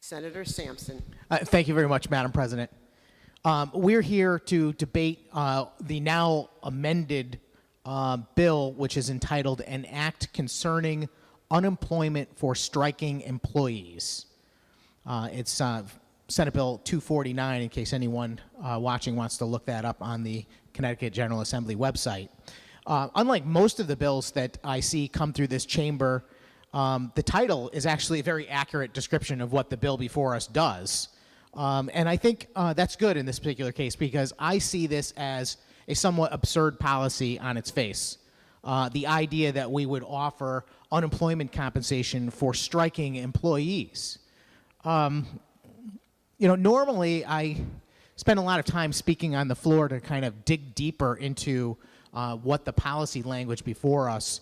Senator Sampson. Thank you very much, Madam President. We're here to debate the now amended bill, which is entitled An Act Concerning Unemployment for Striking Employees. It's Senate Bill 249, in case anyone watching wants to look that up on the Connecticut General Assembly website. Unlike most of the bills that I see come through this chamber, the title is actually a very accurate description of what the bill before us does. And I think that's good in this particular case because I see this as a somewhat absurd policy on its face. The idea that we would offer unemployment compensation for striking employees. Normally I spend a lot of time speaking on the floor to kind of dig deeper into what the policy language before us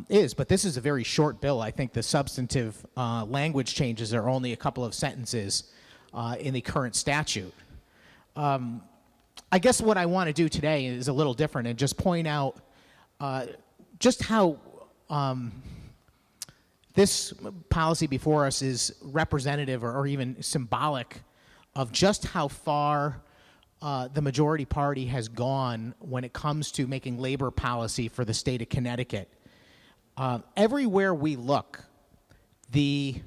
is, but this is a very short bill. I think the substantive language changes are only a couple of sentences in the current statute. I guess what I want to do today is a little different and just point out just how this policy before us is representative or even symbolic of just how far the majority party has gone when it comes to making labor policy for the state of Connecticut. Everywhere we look, the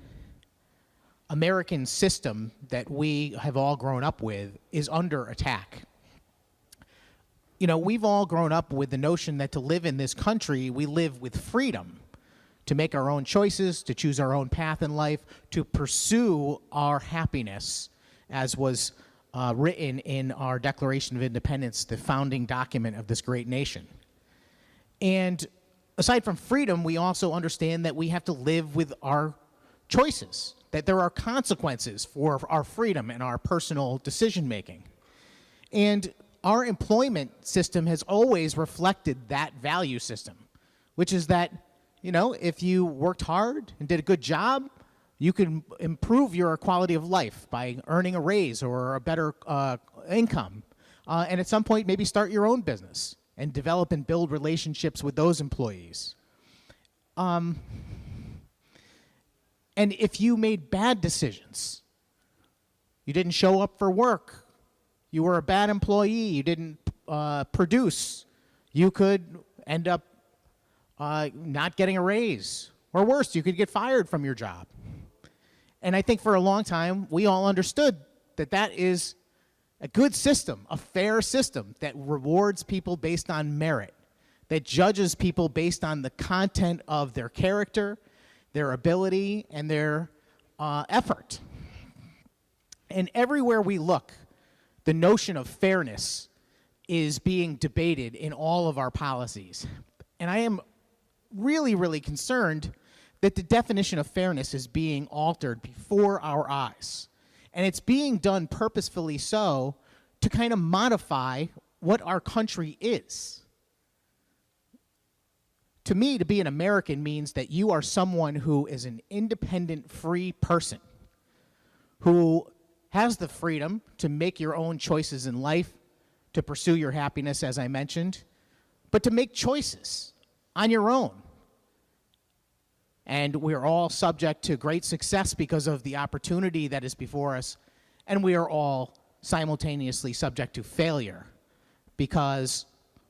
American system that we have all grown up with is under attack. You know, we've all grown up with the notion that to live in this country, we live with freedom to make our own choices, to choose our own path in life, to pursue our happiness, as was written in our Declaration of Independence, the founding document of this great nation. And aside from freedom, we also understand that we have to live with our choices, that there are consequences for our freedom and our personal decision-making. And our employment system has always reflected that value system, which is that, you know, if you worked hard and did a good job, you can improve your quality of life by earning a raise or a better income. And at some point, maybe start your own business and develop and build relationships with those employees. And if you made bad decisions, you didn't show up for work, you were a bad employee, you didn't produce, you could end up not getting a raise. Or worse, you could get fired from your job. And I think for a long time, we all understood that that is a good system, a fair system that rewards people based on merit, that judges people based on the content of their character, their ability, and their effort. And everywhere we look, the notion of fairness is being debated in all of our policies. And I am really, really concerned that the definition of fairness is being altered before our eyes. And it's being done purposefully so to kind of modify what our country is. To me, to be an American means that you are someone who is an independent, free person, who has the freedom to make your own choices in life, to pursue your happiness, as I mentioned, but to make choices on your own. And we're all subject to great success because of the opportunity that is before us, and we are all simultaneously subject to failure because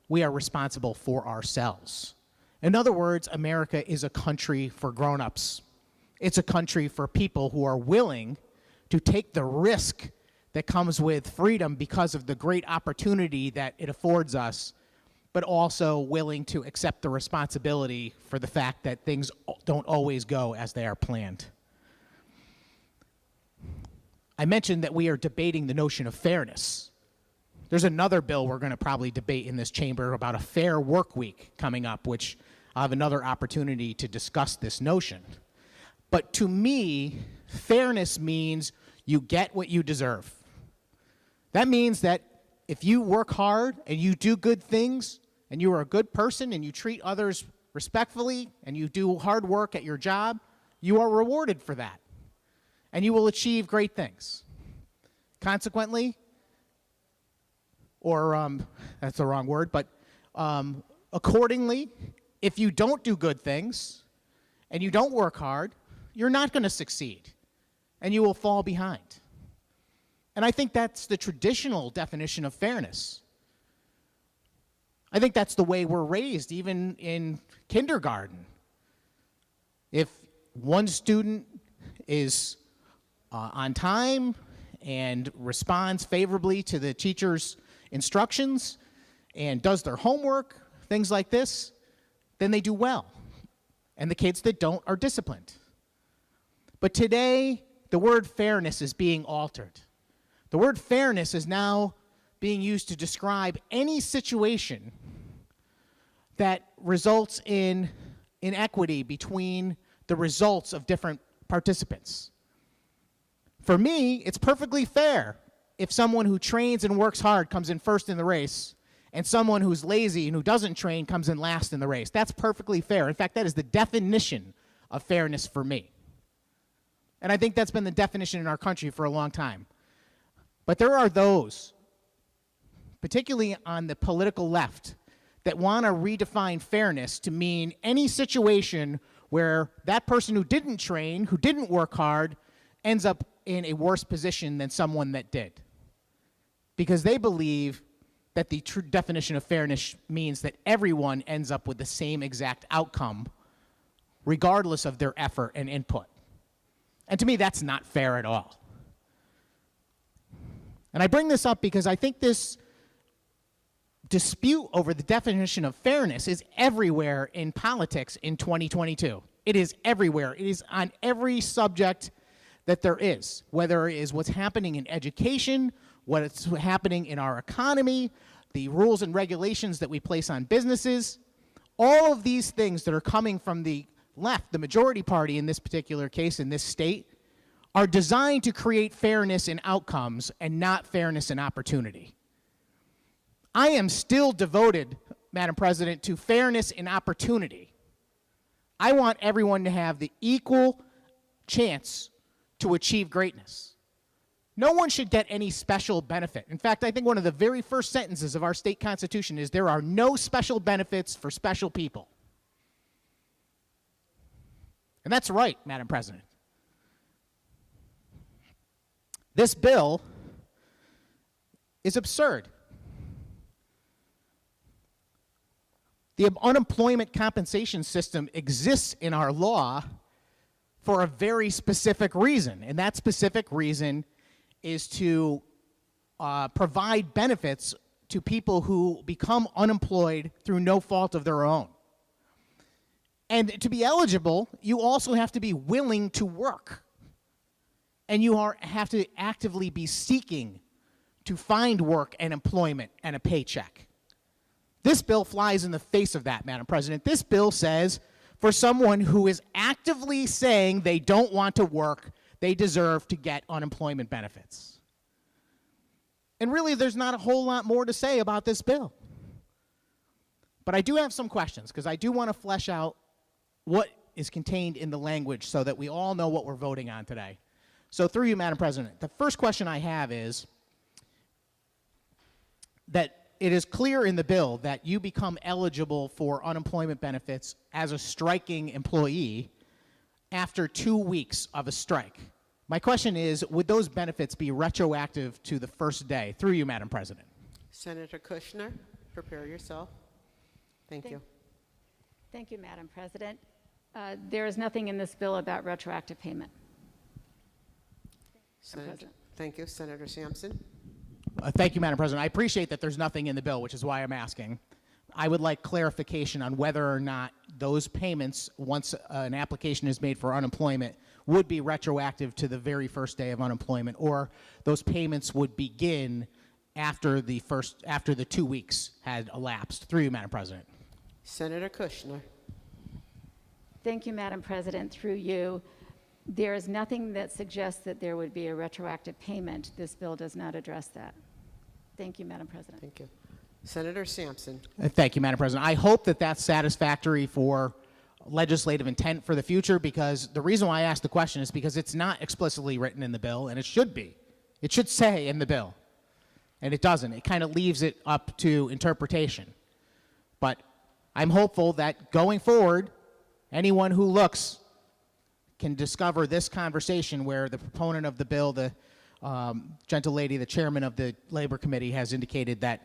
we are responsible for ourselves. In other words, America is a country for grown-ups. It's a country for people who are willing to take the risk that comes with freedom because of the great opportunity that it affords us, but also willing to accept the responsibility for the fact that things don't always go as they are planned. I mentioned that we are debating the notion of fairness. There's another bill we're going to probably debate in this chamber about a fair work week coming up, which I'll have another opportunity to discuss this notion. But to me, fairness means you get what you deserve. That means that if you work hard and you do good things and you are a good person and you treat others respectfully and you do hard work at your job, you are rewarded for that. And you will achieve great things. Consequently, or that's the wrong word, but accordingly, if you don't do good things and you don't work hard, you're not going to succeed. and you will fall behind. And I think that's the traditional definition of fairness. I think that's the way we're raised, even in kindergarten. If one student is on time and responds favorably to the teacher's instructions and does their homework, things like this, then they do well. And the kids that don't are disciplined. But today, the word fairness is being altered. The word fairness is now being used to describe any situation that results in inequity between the results of different participants. For me, it's perfectly fair if someone who trains and works hard comes in first in the race and someone who's lazy and who doesn't train comes in last in the race. That's perfectly fair. In fact, that is the definition of fairness for me. And I think that's been the definition in our country for a long time. But there are those, particularly on the political left, that want to redefine fairness to mean any situation where that person who didn't train, who didn't work hard, ends up in a worse position than someone that did. Because they believe that the true definition of fairness means that everyone ends up with the same exact outcome, regardless of their effort and input. And to me, that's not fair at all. And I bring this up because I think this dispute over the definition of fairness is everywhere in politics in 2022. It is everywhere. It is on every subject that there is, whether it is what's happening in education, what's happening in our economy, the rules and regulations that we place on businesses. All of these things that are coming from the left, the majority party in this particular case, in this state, are designed to create fairness in outcomes and not fairness in opportunity. I am still devoted, Madam President, to fairness in opportunity. I want everyone to have the equal chance to achieve greatness. No one should get any special benefit. In fact, I think one of the very first sentences of our state constitution is there are no special benefits for special people. And that's right, Madam President. This bill is absurd. The unemployment compensation system exists in our law for a very specific reason, and that specific reason is to provide benefits to people who become unemployed through no fault of their own. And to be eligible, you also have to be willing to work. And you have to actively be seeking to find work and employment and a paycheck. This bill flies in the face of that, Madam President. This bill says for someone who is actively saying they don't want to work, they deserve to get unemployment benefits. And really, there's not a whole lot more to say about this bill. But I do have some questions, because I do want to flesh out what is contained in the language so that we all know what we're voting on today. So through you, Madam President, the first question I have is that it is clear in the bill that you become eligible for unemployment benefits as a striking employee after 2 weeks of a strike. My question is, would those benefits be retroactive to the first day? Through you, Madam President. Senator Kushner, prepare yourself. Thank you. Thank you, Madam President. There is nothing in this bill about retroactive payment. Thank you. Senator Sampson. Thank you, Madam President. I appreciate that there's nothing in the bill, which is why I'm asking. I would like clarification on whether or not those payments, once an application is made for unemployment, would be retroactive to the very first day of unemployment, or those payments would begin after the 2 weeks had elapsed. Through you, Madam President. Senator Kushner. Thank you, Madam President. Through you, there is nothing that suggests that there would be a retroactive payment. This bill does not address that. Thank you, Madam President. Thank you. Senator Sampson. Thank you, Madam President. I hope that that's satisfactory for legislative intent for the future, because the reason why I asked the question is because it's not explicitly written in the bill, and it should be. It should say in the bill, and it doesn't. It kind of leaves it up to interpretation. But I'm hopeful that going forward, anyone who looks can discover this conversation where the proponent of the bill, the gentle lady, the chairman of the Labor Committee, has indicated that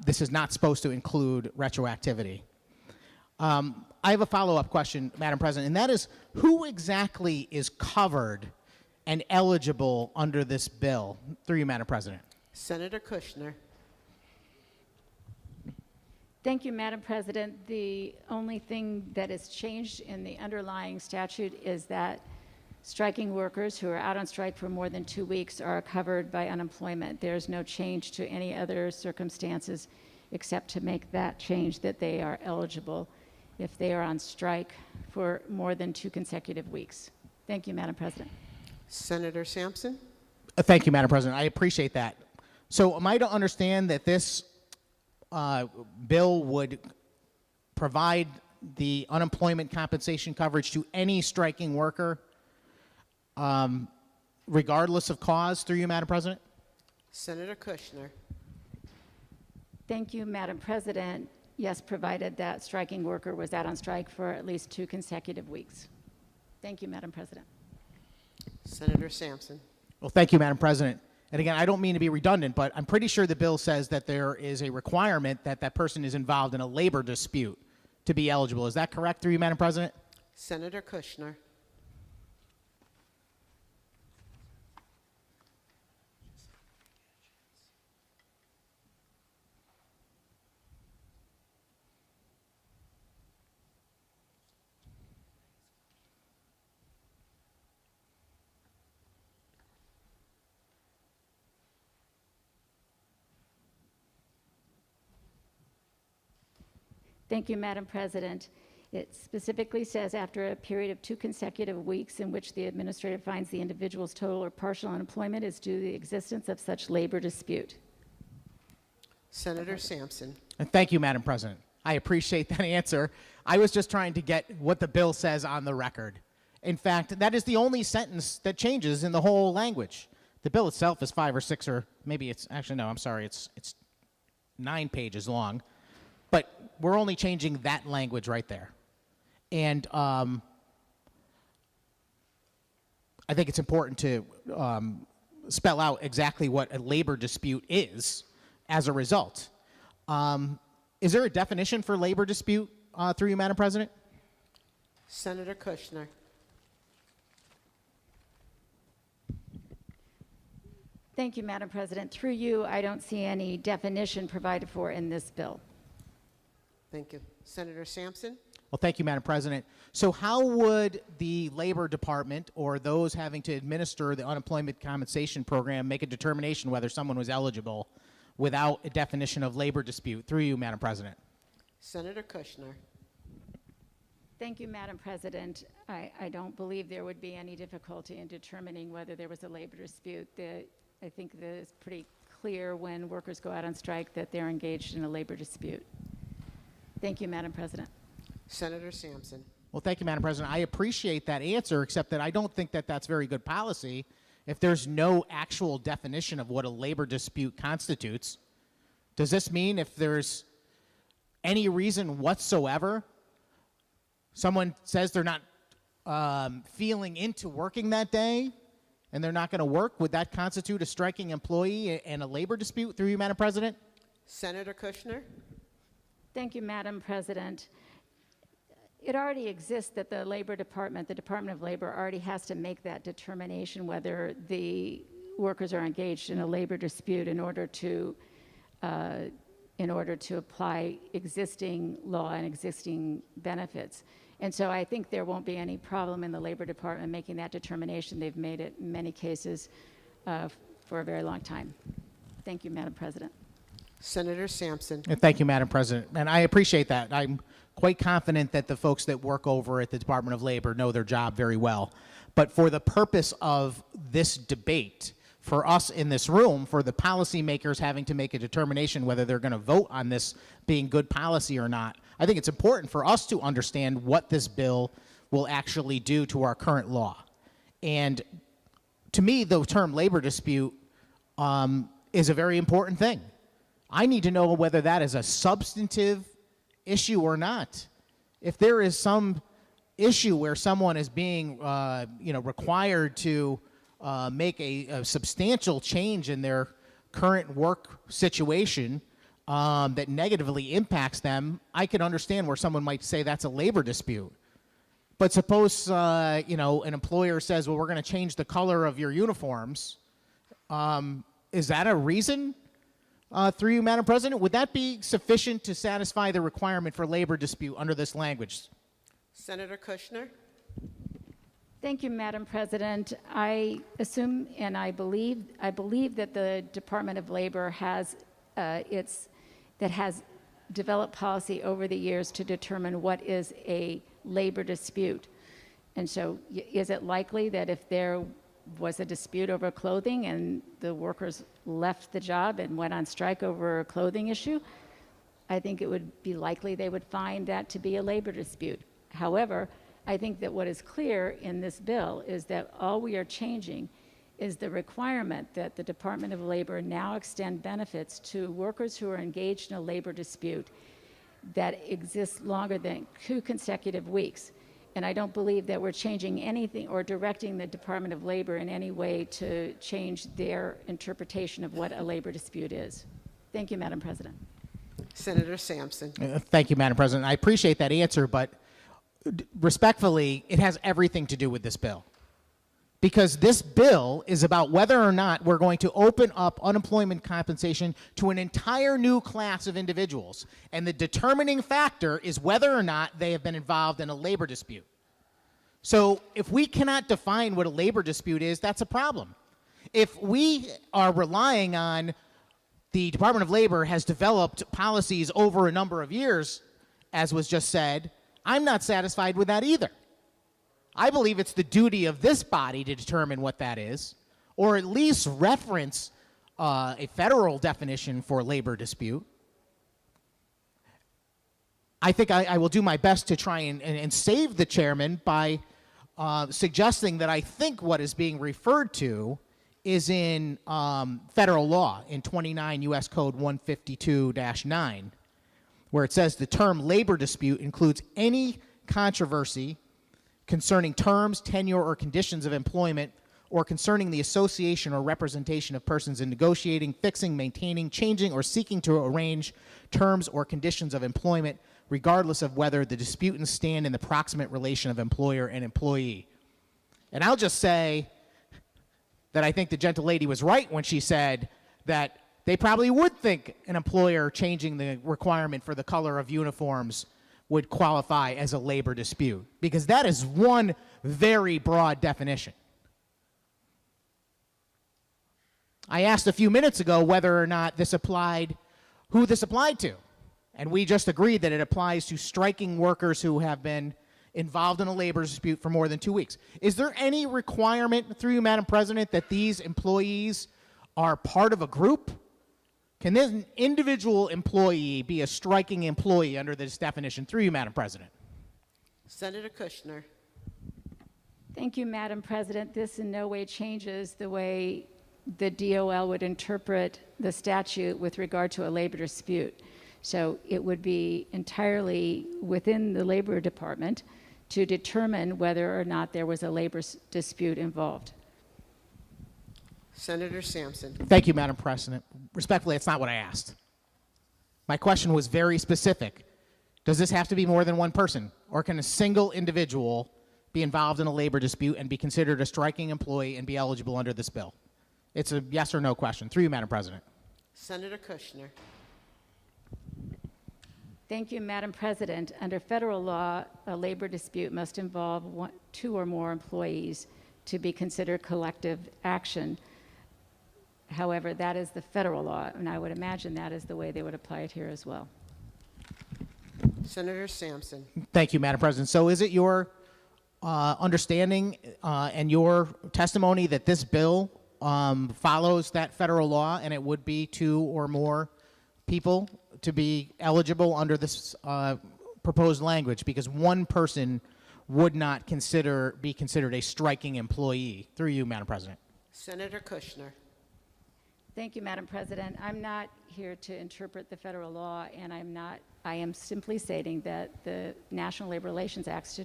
this is not supposed to include retroactivity. I have a follow-up question, Madam President, and that is, who exactly is covered and eligible under this bill? Through you, Madam President. Senator Kushner. Thank you, Madam President. The only thing that is changed in the underlying statute is that striking workers who are out on strike for more than 2 weeks are covered by unemployment. There's no change to any other circumstances except to make that change that they are eligible if they are on strike for more than 2 consecutive weeks. Thank you, Madam President. Senator Sampson. Thank you, Madam President. I appreciate that. So am I to understand that this bill would provide the unemployment compensation coverage to any striking worker, regardless of cause, through you, Madam President? Senator Kushner. Thank you, Madam President. Yes, provided that striking worker was out on strike for at least 2 consecutive weeks. Thank you, Madam President. Senator Sampson. Well, thank you, Madam President. And again, I don't mean to be redundant, but I'm pretty sure the bill says that there is a requirement that that person is involved in a labor dispute to be eligible. Is that correct, through you, Madam President? Senator Kushner. Thank you, Madam President. It specifically says after a period of 2 consecutive weeks in which the administrator finds the individual's total or partial unemployment is due to the existence of such labor dispute. Senator Sampson. And thank you, Madam President. I appreciate that answer. I was just trying to get what the bill says on the record. In fact, that is the only sentence that changes in the whole language. The bill itself is 5 or 6, or maybe it's, actually, no, I'm sorry, it's 9 pages long. But we're only changing that language right there. And I think it's important to spell out exactly what a labor dispute is as a result. Is there a definition for labor dispute, through you, Madam President? Senator Kushner. Thank you, Madam President. Through you, I don't see any definition provided for in this bill. Thank you. Senator Sampson. Well, thank you, Madam President. So how would the Labor Department or those having to administer the unemployment compensation program make a determination whether someone was eligible without a definition of labor dispute? Through you, Madam President. Senator Kushner. Thank you, Madam President. I don't believe there would be any difficulty in determining whether there was a labor dispute. I think that it's pretty clear when workers go out on strike that they're engaged in a labor dispute. Thank you, Madam President. Senator Sampson. Well, thank you, Madam President. I appreciate that answer, except that I don't think that that's very good policy if there's no actual definition of what a labor dispute constitutes. Does this mean if there's any reason whatsoever, someone says they're not feeling into working that day and they're not going to work, would that constitute a striking employee and a labor dispute? Through you, Madam President. Senator Kushner. Thank you, Madam President. It already exists that the Labor Department, the Department of Labor, already has to make that determination whether the workers are engaged in a labor dispute in order to apply existing law and existing benefits. And so I think there won't be any problem in the Labor Department making that determination. They've made it in many cases for a very long time. Thank you, Madam President. Senator Sampson. And thank you, Madam President. And I appreciate that. I'm quite confident that the folks that work over at the Department of Labor know their job very well. But for the purpose of this debate, for us in this room, for the policymakers having to make a determination whether they're going to vote on this being good policy or not, I think it's important for us to understand what this bill will actually do to our current law. And to me, the term labor dispute is a very important thing. I need to know whether that is a substantive issue or not. If there is some issue where someone is being, required to make a substantial change in their current work situation that negatively impacts them, I can understand where someone might say that's a labor dispute. But suppose, an employer says, well, we're going to change the color of your uniforms. Is that a reason, through you, Madam President? Would that be sufficient to satisfy the requirement for labor dispute under this language? Senator Kushner. Thank you, Madam President. I assume and I believe that the Department of Labor has developed policy over the years to determine what is a labor dispute. And so is it likely that if there was a dispute over clothing and the workers left the job and went on strike over a clothing issue, I think it would be likely they would find that to be a labor dispute. However, I think that what is clear in this bill is that all we are changing is the requirement that the Department of Labor now extend benefits to workers who are engaged in a labor dispute that exists longer than 2 consecutive weeks. And I don't believe that we're changing anything or directing the Department of Labor in any way to change their interpretation of what a labor dispute is. Thank you, Madam President. Senator Sampson. Thank you, Madam President. I appreciate that answer, but respectfully, it has everything to do with this bill. Because this bill is about whether or not we're going to open up unemployment compensation to an entire new class of individuals. And the determining factor is whether or not they have been involved in a labor dispute. So if we cannot define what a labor dispute is, that's a problem. If we are relying on the Department of Labor has developed policies over a number of years, as was just said, I'm not satisfied with that either. I believe it's the duty of this body to determine what that is, or at least reference a federal definition for labor dispute. I think I will do my best to try and save the chairman by suggesting that I think what is being referred to is in federal law in 29 U.S. Code 152-9, where it says the term labor dispute includes any controversy concerning terms, tenure, or conditions of employment, or concerning the association or representation of persons in negotiating, fixing, maintaining, changing, or seeking to arrange terms or conditions of employment, regardless of whether the disputants stand in the proximate relation of employer and employee. And I'll just say that I think the gentle lady was right when she said that they probably would think an employer changing the requirement for the color of uniforms would qualify as a labor dispute, because that is one very broad definition. I asked a few minutes ago whether or not who this applied to, and we just agreed that it applies to striking workers who have been involved in a labor dispute for more than 2 weeks. Is there any requirement, through you, Madam President, that these employees are part of a group? Can this individual employee be a striking employee under this definition? Through you, Madam President. Senator Kushner. Thank you, Madam President. This in no way changes the way the DOL would interpret the statute with regard to a labor dispute. So it would be entirely within the Labor Department to determine whether or not there was a labor dispute involved. Senator Sampson. Thank you, Madam President. Respectfully, it's not what I asked. My question was very specific. Does this have to be more than one person, or can a single individual be involved in a labor dispute and be considered a striking employee and be eligible under this bill? It's a yes or no question. Through you, Madam President. Senator Kushner. Thank you, Madam President. Under federal law, a labor dispute must involve 2 or more employees to be considered collective action. However, that is the federal law, and I would imagine that is the way they would apply it here as well. Senator Sampson. Thank you, Madam President. So is it your understanding and your testimony that this bill follows that federal law, and it would be 2 or more people to be eligible under this proposed language, because one person would not be considered a striking employee? Through you, Madam President. Senator Kushner. Thank you, Madam President. I'm not here to interpret the federal law, and I am simply stating that the National Labor Relations Act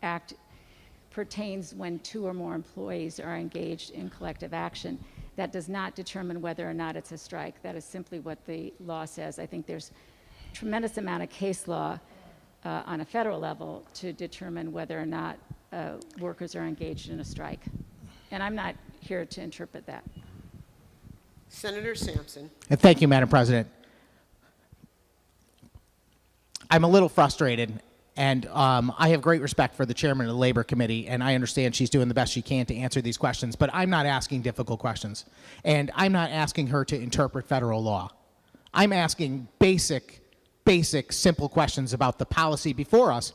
Act pertains when 2 or more employees are engaged in collective action. That does not determine whether or not it's a strike. That is simply what the law says. I think there's a tremendous amount of case law on a federal level to determine whether or not workers are engaged in a strike. And I'm not here to interpret that. Senator Sampson. And thank you, Madam President. I'm a little frustrated, and I have great respect for the chairman of the Labor Committee, and I understand she's doing the best she can to answer these questions, but I'm not asking difficult questions, and I'm not asking her to interpret federal law. I'm asking basic, simple questions about the policy before us.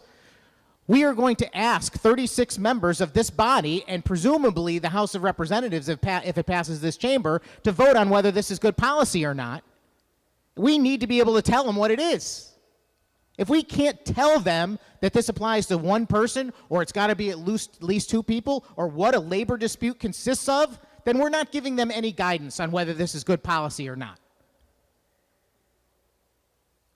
We are going to ask 36 members of this body, and presumably the House of Representatives, if it passes this chamber, to vote on whether this is good policy or not. We need to be able to tell them what it is. If we can't tell them that this applies to one person, or it's got to be at least 2 people, or what a labor dispute consists of, then we're not giving them any guidance on whether this is good policy or not.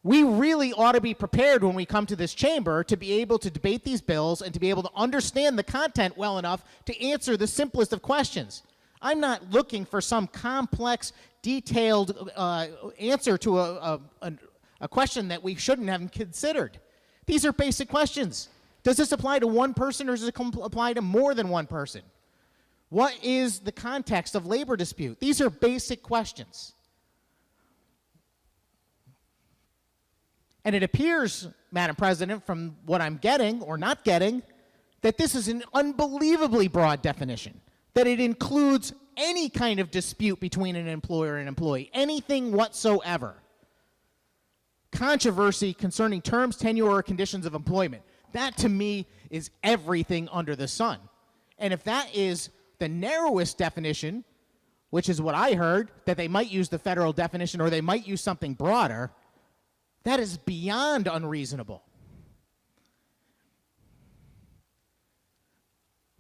We really ought to be prepared when we come to this chamber to be able to debate these bills and to be able to understand the content well enough to answer the simplest of questions. I'm not looking for some complex, detailed answer to a question that we shouldn't have considered. These are basic questions. Does this apply to one person, or does it apply to more than one person? What is the context of labor dispute? These are basic questions. And it appears, Madam President, from what I'm getting or not getting, that this is an unbelievably broad definition, that it includes any kind of dispute between an employer and an employee, anything whatsoever. Controversy concerning terms, tenure, or conditions of employment. That, to me, is everything under the sun. And if that is the narrowest definition, which is what I heard, that they might use the federal definition or they might use something broader, that is beyond unreasonable.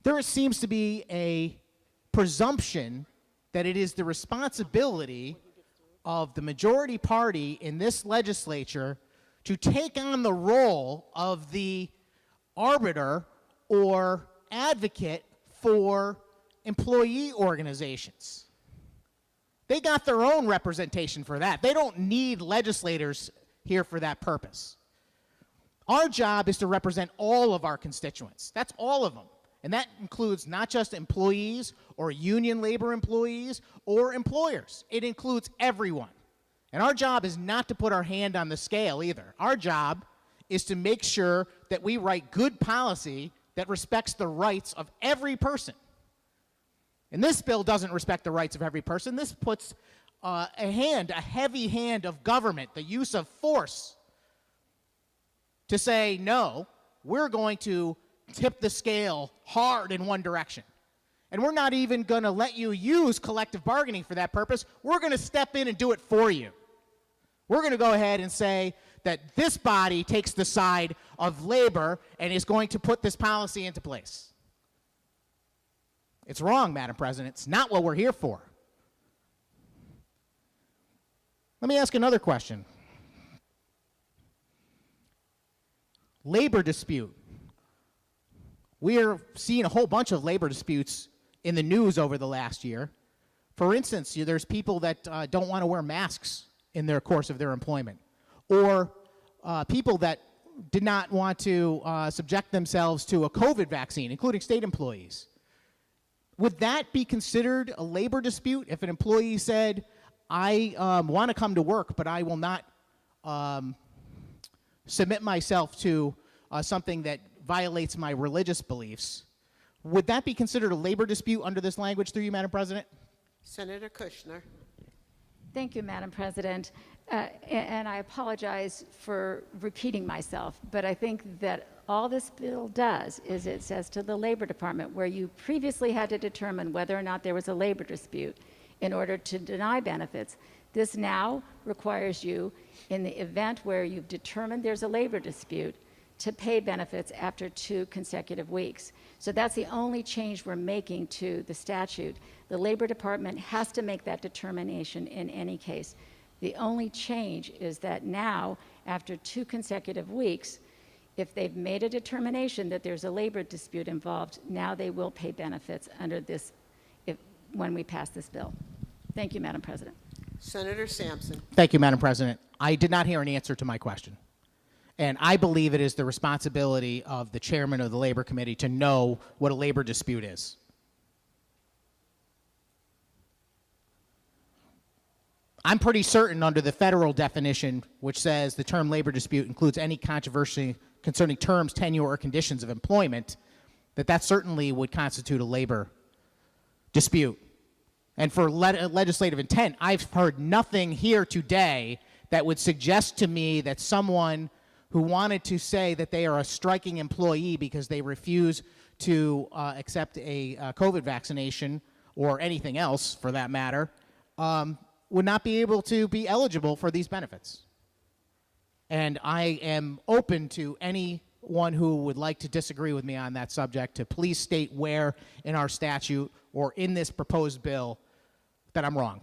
There seems to be a presumption that it is the responsibility of the majority party in this legislature to take on the role of the arbiter or advocate for employee organizations. They got their own representation for that. They don't need legislators here for that purpose. Our job is to represent all of our constituents. That's all of them. And that includes not just employees or union labor employees or employers. It includes everyone. And our job is not to put our hand on the scale either. Our job is to make sure that we write good policy that respects the rights of every person. And this bill doesn't respect the rights of every person. This puts a heavy hand of government, the use of force, to say, no, we're going to tip the scale hard in one direction. And we're not even going to let you use collective bargaining for that purpose. We're going to step in and do it for you. We're going to go ahead and say that this body takes the side of labor and is going to put this policy into place. It's wrong, Madam President. It's not what we're here for. Let me ask another question. Labor dispute. We are seeing a whole bunch of labor disputes in the news over the last year. For instance, there's people that don't want to wear masks in their course of their employment, or people that did not want to subject themselves to a COVID vaccine, including state employees. Would that be considered a labor dispute if an employee said, I want to come to work, but I will not submit myself to something that violates my religious beliefs? Would that be considered a labor dispute under this language through you, Madam President? Senator Kushner. Thank you, Madam President. And I apologize for repeating myself, but I think that all this bill does is it says to the Labor Department, where you previously had to determine whether or not there was a labor dispute in order to deny benefits, this now requires you, in the event where you've determined there's a labor dispute, to pay benefits after 2 consecutive weeks. So that's the only change we're making to the statute. The Labor Department has to make that determination in any case. The only change is that now, after 2 consecutive weeks, If they've made a determination that there's a labor dispute involved, now they will pay benefits under this when we pass this bill. Thank you, Madam President. Senator Sampson. Thank you, Madam President. I did not hear an answer to my question. And I believe it is the responsibility of the chairman of the Labor Committee to know what a labor dispute is. I'm pretty certain under the federal definition, which says the term labor dispute includes any controversy concerning terms, tenure, or conditions of employment, that certainly would constitute a labor dispute. And for legislative intent, I've heard nothing here today that would suggest to me that someone who wanted to say that they are a striking employee because they refuse to accept a COVID vaccination or anything else for that matter would not be able to be eligible for these benefits. And I am open to anyone who would like to disagree with me on that subject to please state where in our statute or in this proposed bill that I'm wrong.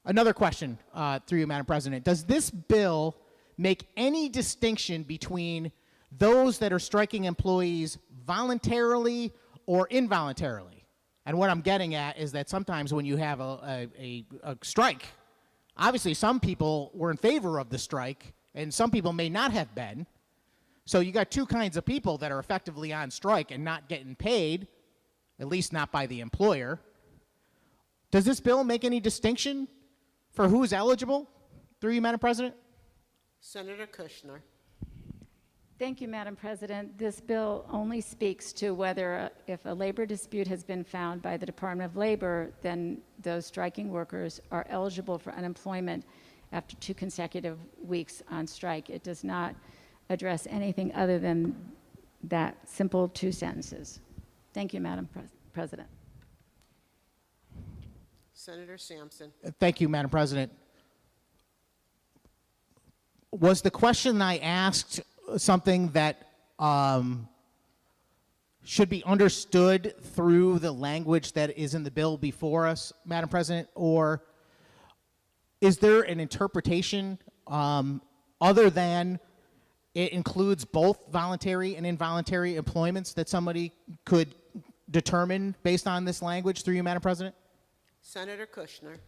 Another question through you, Madam President. Does this bill make any distinction between those that are striking employees voluntarily or involuntarily? And what I'm getting at is that sometimes when you have a strike, obviously some people were in favor of the strike and some people may not have been. So you got two kinds of people that are effectively on strike and not getting paid, at least not by the employer. Does this bill make any distinction for who's eligible? Through you, Madam President. Senator Kushner. Thank you, Madam President. This bill only speaks to whether if a labor dispute has been found by the Department of Labor, then those striking workers are eligible for unemployment after 2 consecutive weeks on strike. It does not address anything other than that simple 2 sentences. Thank you, Madam President. Senator Sampson. Thank you, Madam President. Was the question I asked something that should be understood through the language that is in the bill before us, Madam President, or is there an interpretation other than it includes both voluntary and involuntary employments that somebody could determine based on this language through you, Madam President? Senator Kushner.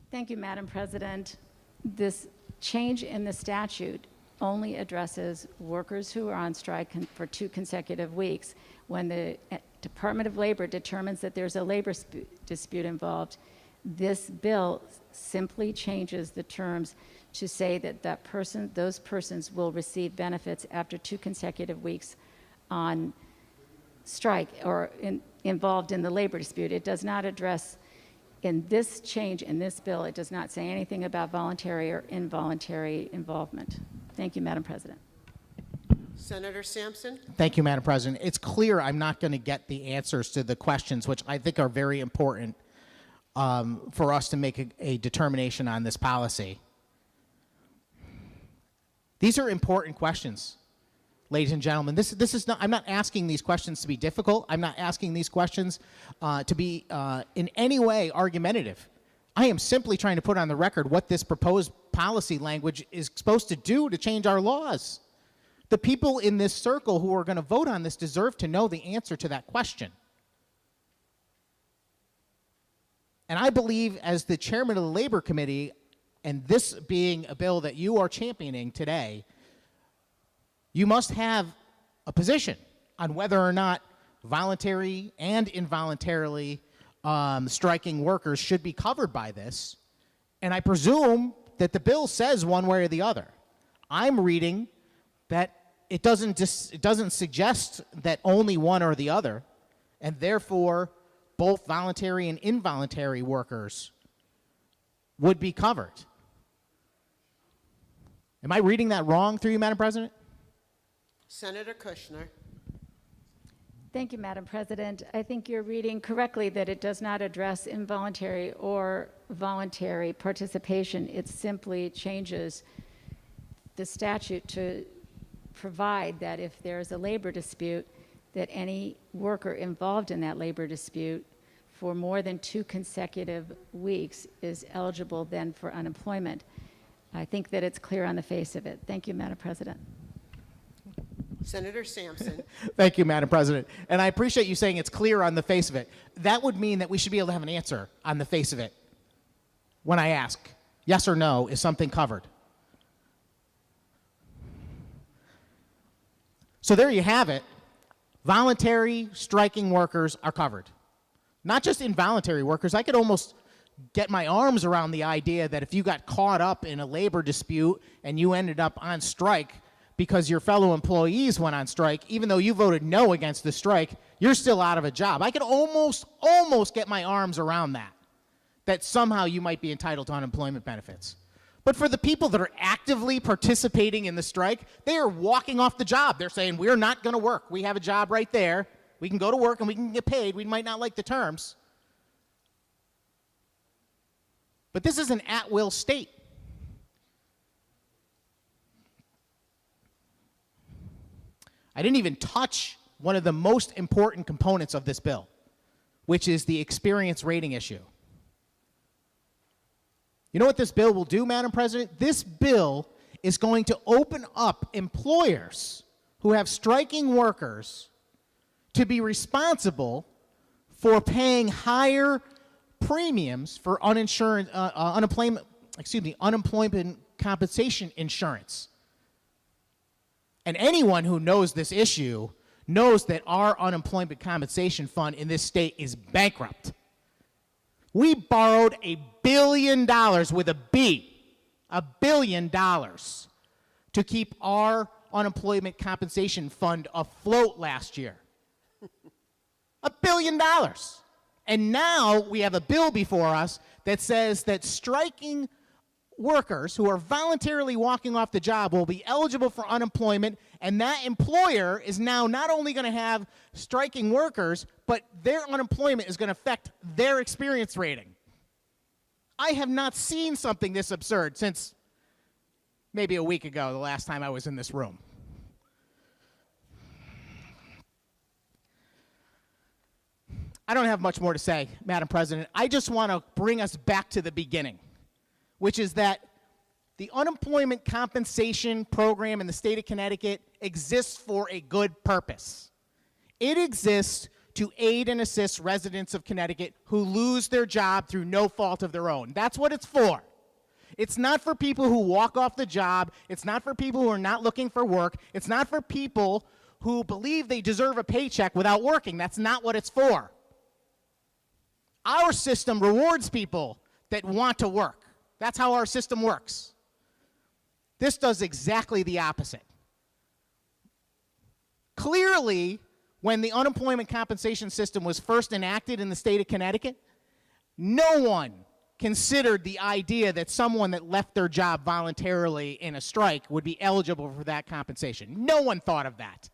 Thank you, Madam President. This change in the statute only addresses workers who are on strike for 2 consecutive weeks. When the Department of Labor determines that there's a labor dispute involved, this bill simply changes the terms to say that those persons will receive benefits after 2 consecutive weeks on strike or involved in the labor dispute. It does not address, in this change in this bill, it does not say anything about voluntary or involuntary involvement. Thank you, Madam President. Senator Sampson. Thank you, Madam President. It's clear I'm not going to get the answers to the questions, which I think are very important for us to make a determination on this policy. These are important questions, ladies and gentlemen. This is not, I'm not asking these questions to be difficult. I'm not asking these questions to be in any way argumentative. I am simply trying to put on the record what this proposed policy language is supposed to do to change our laws. The people in this circle who are going to vote on this deserve to know the answer to that question. And I believe, as the chairman of the Labor Committee, and this being a bill that you are championing today, you must have a position on whether or not voluntary and involuntarily striking workers should be covered by this. And I presume that the bill says one way or the other. I'm reading that it doesn't suggest that only one or the other, and therefore both voluntary and involuntary workers would be covered. Am I reading that wrong through you, Madam President? Senator Kushner. Thank you, Madam President. I think you're reading correctly that it does not address involuntary or voluntary participation. It simply changes the statute to provide that if there's a labor dispute, that any worker involved in that labor dispute for more than 2 consecutive weeks is eligible then for unemployment. I think that it's clear on the face of it. Thank you, Madam President. Senator Sampson. Thank you, Madam President. And I appreciate you saying it's clear on the face of it. That would mean that we should be able to have an answer on the face of it when I ask, yes or no, is something covered? So there you have it. Voluntary striking workers are covered. Not just involuntary workers. I could almost get my arms around the idea that if you got caught up in a labor dispute and you ended up on strike because your fellow employees went on strike, even though you voted no against the strike, you're still out of a job. I could almost get my arms around that somehow you might be entitled to unemployment benefits. But for the people that are actively participating in the strike, they are walking off the job. They're saying, we're not going to work. We have a job right there. We can go to work and we can get paid. We might not like the terms. But this is an at-will state. I didn't even touch one of the most important components of this bill, which is the experience rating issue. You know what this bill will do, Madam President? This bill is going to open up employers who have striking workers to be responsible for paying higher premiums for unemployment compensation insurance. And anyone who knows this issue knows that our unemployment compensation fund in this state is bankrupt. We borrowed $1 billion with a B, $1 billion, to keep our unemployment compensation fund afloat last year. $1 billion. And now we have a bill before us that says that striking workers who are voluntarily walking off the job will be eligible for unemployment, and that employer is now not only going to have striking workers, but their unemployment is going to affect their experience rating. I have not seen something this absurd since maybe a week ago, the last time I was in this room. I don't have much more to say, Madam President. I just want to bring us back to the beginning, which is that the unemployment compensation program in the state of Connecticut exists for a good purpose. It exists to aid and assist residents of Connecticut who lose their job through no fault of their own. That's what it's for. It's not for people who walk off the job. It's not for people who are not looking for work. It's not for people who believe they deserve a paycheck without working. That's not what it's for. Our system rewards people that want to work. That's how our system works. This does exactly the opposite. Clearly, when the unemployment compensation system was first enacted in the state of Connecticut, no one considered the idea that someone that left their job voluntarily in a strike would be eligible for that compensation. No one thought of that.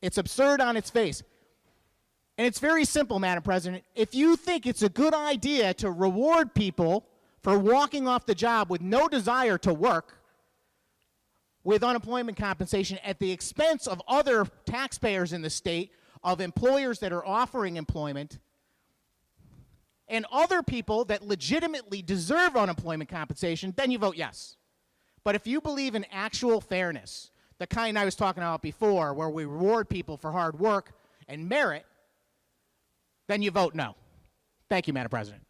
It's absurd on its face. And it's very simple, Madam President. If you think it's a good idea to reward people for walking off the job with no desire to work with unemployment compensation at the expense of other taxpayers in the state, of employers that are offering employment, and other people that legitimately deserve unemployment compensation, then you vote yes. But if you believe in actual fairness, the kind I was talking about before, where we reward people for hard work and merit, then you vote no. Thank you, Madam President.